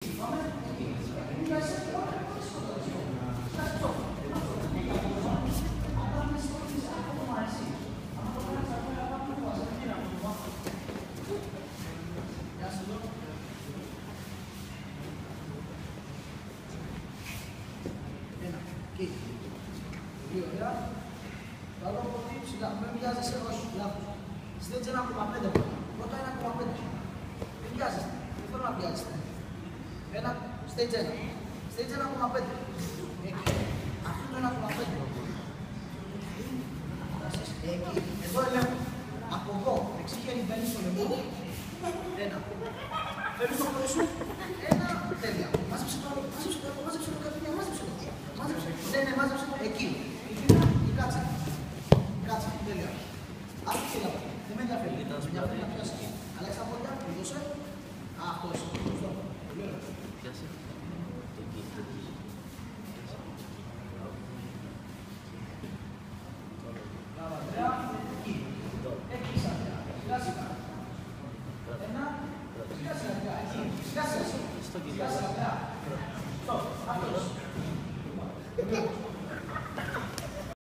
Καλό πολύ ψηλά. Δεν βιάζεσαι, όχι, λάθος. Στέτς 1,5 πρώτα 1,5. Δεν βιάζεστε. Δεν θέλω να βιάζεστε. Stage 1. Stage 1,5. Αυτό είναι 1,5. Εκεί. Εδώ ελέγχω. Από εδώ. Δεξί χέρι μπαίνεις στο λαιμό. 1. Φέρνεις το χώρο σου. 1. Τέλεια. Μάζεψε το άλλο. Μάζεψε το κατοικία. Μάζεψε το. Ναι, μάζεψε το. Εκεί. Κάτσε. Κάτσε. Τέλεια. Αυτή τη λάβα. Δεν με ενδιαφέρει. Με ενδιαφέρει να πιάσει. Αλλάξε τα πόδια. Τελειώσε. Αυτός. Πιάσε. Μπράβο, Ανδρέα. Εκεί. Εκεί, Ανδρέα. Σιγά σιγά. Ένα. Σιγά σιγά, Ανδρέα. Εκεί. Σιγά σιγά. Σιγά σιγά, Ανδρέα. Στοπ. Αυτός.